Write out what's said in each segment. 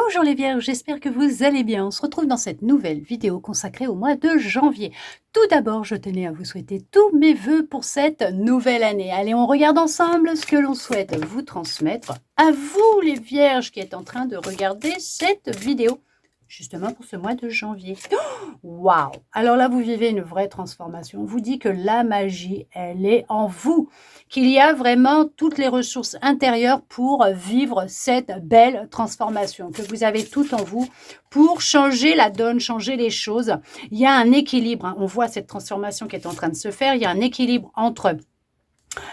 Bonjour les Vierges, j'espère que vous allez bien. On se retrouve dans cette nouvelle vidéo consacrée au mois de janvier. Tout d'abord, je tenais à vous souhaiter tous mes vœux pour cette nouvelle année. Allez, on regarde ensemble ce que l'on souhaite vous transmettre à vous les Vierges qui êtes en train de regarder cette vidéo. Justement pour ce mois de janvier. Waouh! Alors là, vous vivez une vraie transformation. On vous dit que la magie, elle est en vous. Qu'il y a vraiment toutes les ressources intérieures pour vivre cette belle transformation. Que vous avez tout en vous pour changer la donne, changer les choses. Il y a un équilibre. Hein. On voit cette transformation qui est en train de se faire. Il y a un équilibre entre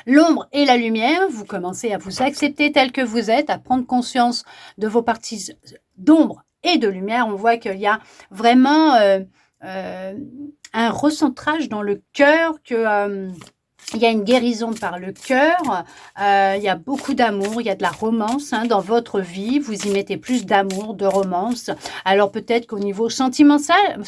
l'ombre et la lumière. Vous commencez à vous accepter tel que vous êtes, à prendre conscience de vos parties d'ombre et de lumière. On voit qu'il y a vraiment un recentrage dans le cœur, que il y a une guérison par le cœur, il y a beaucoup d'amour, il y a de la romance dans votre vie, vous y mettez plus d'amour, de romance. Alors peut-être qu'au niveau sentimental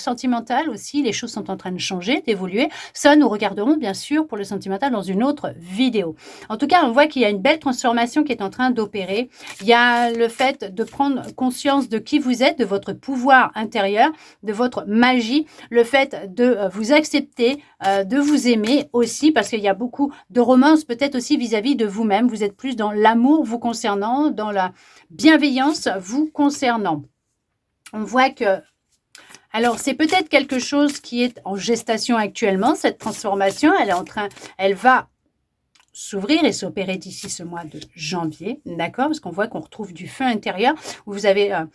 aussi, les choses sont en train de changer, d'évoluer. Ça, nous regarderons bien sûr pour le sentimental dans une autre vidéo. En tout cas, on voit qu'il y a une belle transformation qui est en train d'opérer. Il y a le fait de prendre conscience de qui vous êtes, de votre pouvoir intérieur, de votre magie, le fait de vous accepter, de vous aimer aussi, parce qu'il y a beaucoup de romance peut-être aussi vis-à-vis de vous-même. Vous êtes plus dans l'amour vous concernant, dans la bienveillance vous concernant. On voit que... Alors, c'est peut-être quelque chose qui est en gestation actuellement, cette transformation. Elle va s'ouvrir et s'opérer d'ici ce mois de janvier, d'accord? Parce qu'on voit qu'on retrouve du feu intérieur, où vous avez un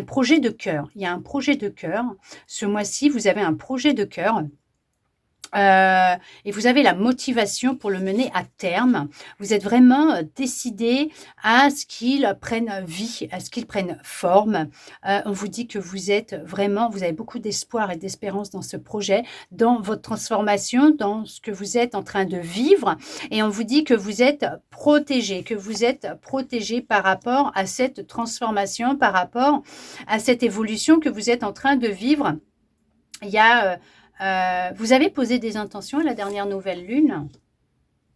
projet de cœur. Il y a un projet de cœur. Ce mois-ci, vous avez un projet de cœur. Et vous avez la motivation pour le mener à terme. Vous êtes vraiment décidé à ce qu'il prenne vie, à ce qu'il prenne forme. On vous dit que vous avez beaucoup d'espoir et d'espérance dans ce projet, dans votre transformation, dans ce que vous êtes en train de vivre. Et on vous dit que vous êtes protégé, par rapport à cette transformation, par rapport à cette évolution que vous êtes en train de vivre. Il y a... vous avez posé des intentions à la dernière nouvelle lune,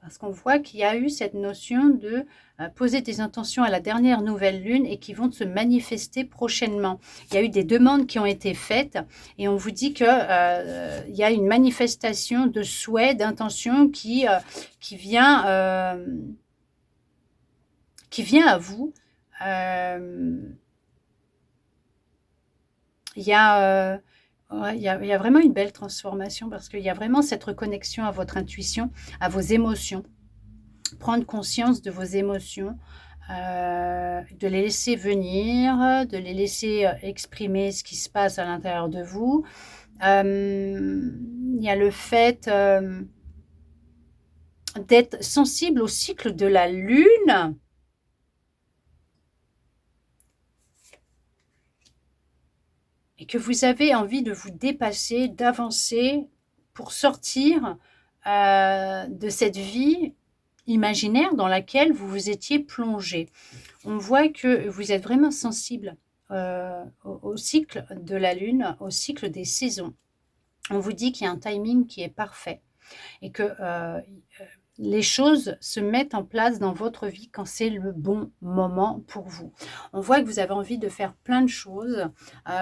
parce qu'on voit qu'il y a eu cette notion de poser des intentions à la dernière nouvelle lune et qui vont se manifester prochainement. Il y a eu des demandes qui ont été faites et on vous dit qu'il y a une manifestation de souhait, d'intention qui vient à vous. Il y a... Ouais, il y a vraiment une belle transformation parce qu'il y a vraiment cette reconnexion à votre intuition, à vos émotions. Prendre conscience de vos émotions, de les laisser venir, de les laisser exprimer ce qui se passe à l'intérieur de vous. Il y a le fait d'être sensible au cycle de la lune. Et que vous avez envie de vous dépasser, d'avancer pour sortir de cette vie imaginaire dans laquelle vous vous étiez plongé. On voit que vous êtes vraiment sensible au cycle de la lune, au cycle des saisons. On vous dit qu'il y a un timing qui est parfait et que les choses se mettent en place dans votre vie quand c'est le bon moment pour vous. On voit que vous avez envie de faire plein de choses.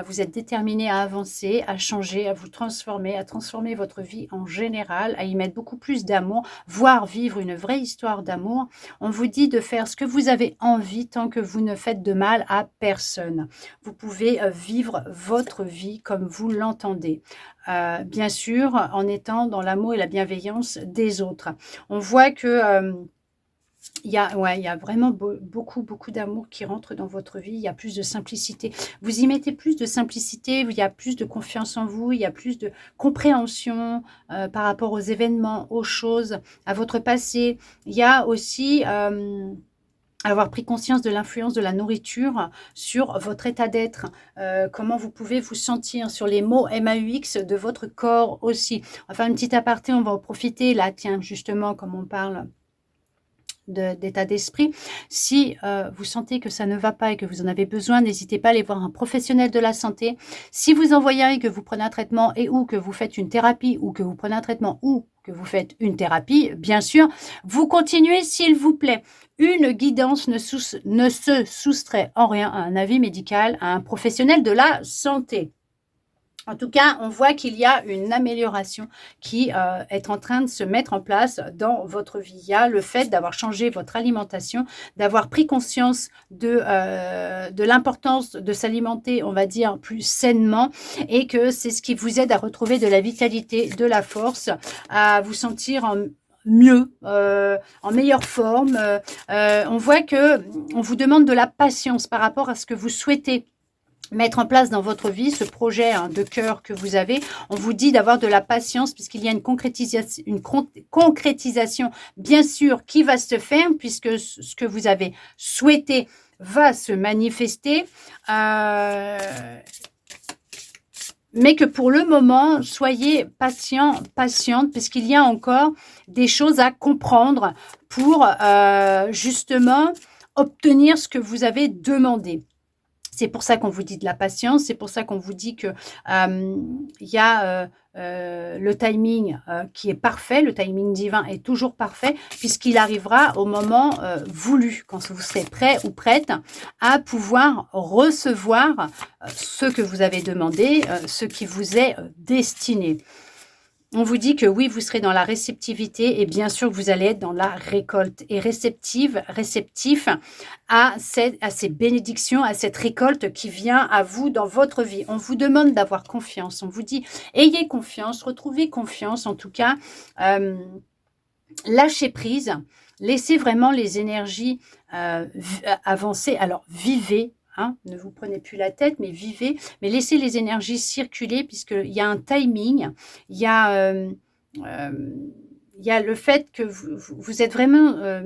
Vous êtes déterminé à avancer, à changer, à vous transformer, à transformer votre vie en général, à y mettre beaucoup plus d'amour, voire vivre une vraie histoire d'amour. On vous dit de faire ce que vous avez envie tant que vous ne faites de mal à personne. Vous pouvez vivre votre vie comme vous l'entendez. Bien sûr, en étant dans l'amour et la bienveillance des autres. On voit que il y a vraiment beaucoup d'amour qui rentre dans votre vie. Il y a plus de simplicité. Vous y mettez plus de simplicité, il y a plus de confiance en vous, il y a plus de compréhension par rapport aux événements, aux choses, à votre passé. Il y a aussi... avoir pris conscience de l'influence de la nourriture sur votre état d'être, comment vous pouvez vous sentir, sur les mots MAUX de votre corps aussi. Enfin, une petite aparté, on va en profiter là, tiens, justement, comme on parle d'état d'esprit. Si vous sentez que ça ne va pas et que vous en avez besoin, n'hésitez pas à aller voir un professionnel de la santé. Si vous en voyez un et que vous prenez un traitement et ou que vous faites une thérapie ou que vous prenez un traitement ou que vous faites une thérapie, bien sûr, vous continuez s'il vous plaît. Une guidance ne se soustrait en rien à un avis médical, à un professionnel de la santé. En tout cas, on voit qu'il y a une amélioration qui est en train de se mettre en place dans votre vie. Il y a le fait d'avoir changé votre alimentation, d'avoir pris conscience de l'importance de s'alimenter, on va dire, plus sainement, et que c'est ce qui vous aide à retrouver de la vitalité, de la force, à vous sentir mieux, en meilleure forme. On voit que on vous demande de la patience par rapport à ce que vous souhaitez mettre en place dans votre vie, ce projet de cœur que vous avez. On vous dit d'avoir de la patience puisqu'il y a une concrétisation, bien sûr, qui va se faire puisque ce que vous avez souhaité va se manifester. Mais que pour le moment, soyez patient, patiente, puisqu'il y a encore des choses à comprendre pour justement obtenir ce que vous avez demandé. C'est pour ça qu'on vous dit de la patience, c'est pour ça qu'on vous dit que y a le timing qui est parfait, le timing divin est toujours parfait, puisqu'il arrivera au moment voulu, quand vous serez prêt ou prête à pouvoir recevoir ce que vous avez demandé, ce qui vous est destiné. On vous dit que oui, vous serez dans la réceptivité et bien sûr, vous allez être dans la récolte et réceptif à ces bénédictions, à cette récolte qui vient à vous dans votre vie. On vous demande d'avoir confiance. On vous dit, ayez confiance, retrouvez confiance. En tout cas, lâchez prise. Laissez vraiment les énergies avancer. Alors, vivez. Ne vous prenez plus la tête, mais vivez, mais laissez les énergies circuler puisqu'il y a un timing, il y a le fait que vous êtes vraiment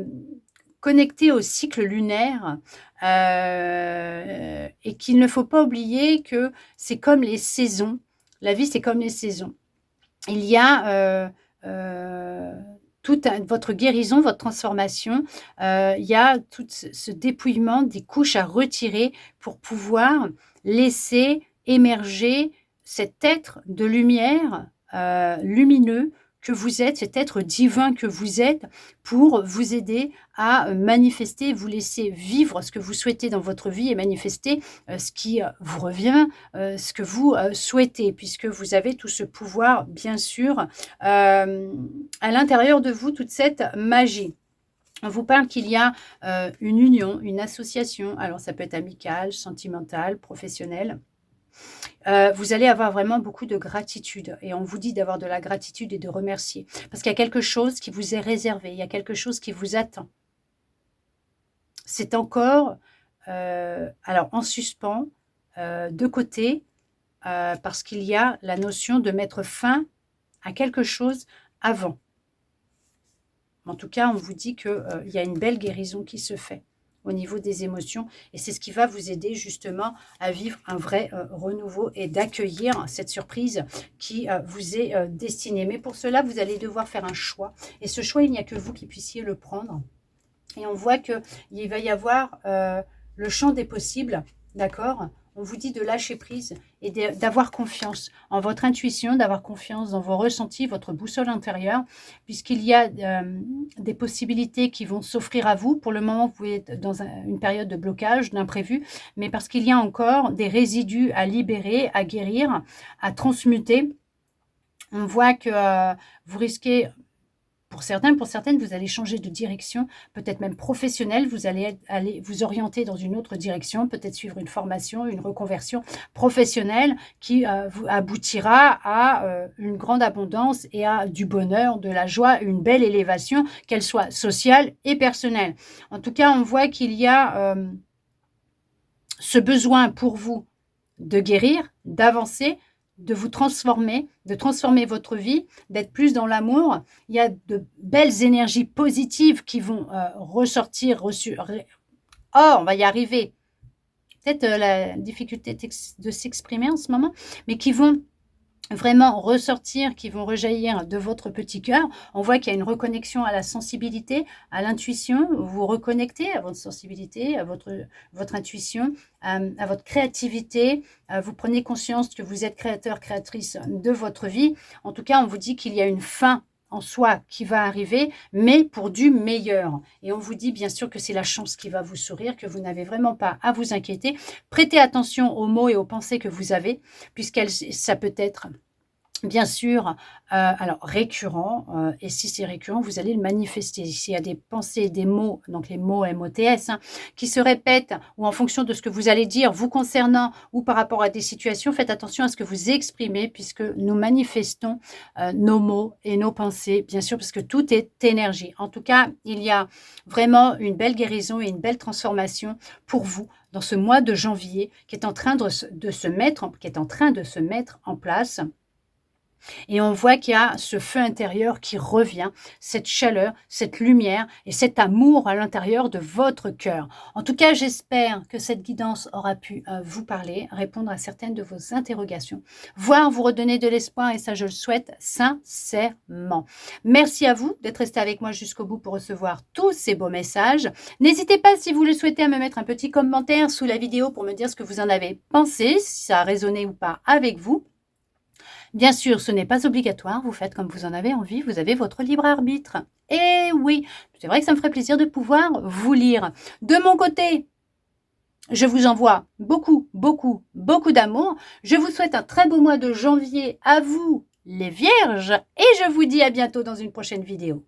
connecté au cycle lunaire et qu'il ne faut pas oublier que c'est comme les saisons. La vie, c'est comme les saisons. Il y a toute votre guérison, votre transformation, il y a tout ce dépouillement des couches à retirer pour pouvoir laisser émerger cet être de lumière lumineux que vous êtes, cet être divin que vous êtes, pour vous aider à manifester, vous laisser vivre ce que vous souhaitez dans votre vie et manifester ce qui vous revient, ce que vous souhaitez, puisque vous avez tout ce pouvoir, bien sûr, à l'intérieur de vous, toute cette magie. On vous parle qu'il y a une union, une association, alors ça peut être amical, sentimental, professionnel. Vous allez avoir vraiment beaucoup de gratitude et on vous dit d'avoir de la gratitude et de remercier parce qu'il y a quelque chose qui vous est réservé, il y a quelque chose qui vous attend. C'est encore alors en suspens, de côté, parce qu'il y a la notion de mettre fin à quelque chose avant. En tout cas, on vous dit qu'il y a une belle guérison qui se fait au niveau des émotions. Et c'est ce qui va vous aider justement à vivre un vrai renouveau et d'accueillir cette surprise qui vous est destinée. Mais pour cela, vous allez devoir faire un choix. Et ce choix, il n'y a que vous qui puissiez le prendre. Et on voit qu'il va y avoir le champ des possibles, d'accord ? On vous dit de lâcher prise et d'avoir confiance en votre intuition, d'avoir confiance dans vos ressentis, votre boussole intérieure, puisqu'il y a des possibilités qui vont s'offrir à vous. Pour le moment, vous êtes dans une période de blocage, d'imprévu, mais parce qu'il y a encore des résidus à libérer, à guérir, à transmuter. On voit que vous risquez... Pour certaines, vous allez changer de direction, peut-être même professionnelle, vous allez aller vous orienter dans une autre direction, peut-être suivre une formation, une reconversion professionnelle qui vous aboutira à une grande abondance et à du bonheur, de la joie, une belle élévation, qu'elle soit sociale et personnelle. En tout cas, on voit qu'il y a ce besoin pour vous de guérir, d'avancer, de vous transformer, de transformer votre vie, d'être plus dans l'amour. Il y a de belles énergies positives qui vont ressortir. Oh, on va y arriver. Peut-être la difficulté de s'exprimer en ce moment, mais qui vont vraiment ressortir, qui vont rejaillir de votre petit cœur. On voit qu'il y a une reconnexion à la sensibilité, à l'intuition. Vous vous reconnectez à votre sensibilité, à votre intuition, à votre créativité. Vous prenez conscience que vous êtes créateur, créatrice de votre vie. En tout cas, on vous dit qu'il y a une fin en soi qui va arriver, mais pour du meilleur. Et on vous dit bien sûr que c'est la chance qui va vous sourire, que vous n'avez vraiment pas à vous inquiéter. Prêtez attention aux mots et aux pensées que vous avez, ça peut être bien sûr, alors récurrent, et si c'est récurrent, vous allez le manifester. S'il y a des pensées, des mots, donc les mots MOTS, hein, qui se répètent ou en fonction de ce que vous allez dire vous concernant ou par rapport à des situations, faites attention à ce que vous exprimez puisque nous manifestons nos mots et nos pensées, bien sûr, parce que tout est énergie. En tout cas, il y a vraiment une belle guérison et une belle transformation pour vous dans ce mois de janvier qui est en train de se mettre en place. Et on voit qu'il y a ce feu intérieur qui revient, cette chaleur, cette lumière et cet amour à l'intérieur de votre cœur. En tout cas, j'espère que cette guidance aura pu vous parler, répondre à certaines de vos interrogations, voire vous redonner de l'espoir et ça, je le souhaite sincèrement. Merci à vous d'être resté avec moi jusqu'au bout pour recevoir tous ces beaux messages. N'hésitez pas, si vous le souhaitez, à me mettre un petit commentaire sous la vidéo pour me dire ce que vous en avez pensé, si ça a résonné ou pas avec vous. Bien sûr, ce n'est pas obligatoire, vous faites comme vous en avez envie, vous avez votre libre arbitre. Et oui, c'est vrai que ça me ferait plaisir de pouvoir vous lire. De mon côté, je vous envoie beaucoup, beaucoup, beaucoup d'amour. Je vous souhaite un très beau mois de janvier à vous, les vierges, et je vous dis à bientôt dans une prochaine vidéo.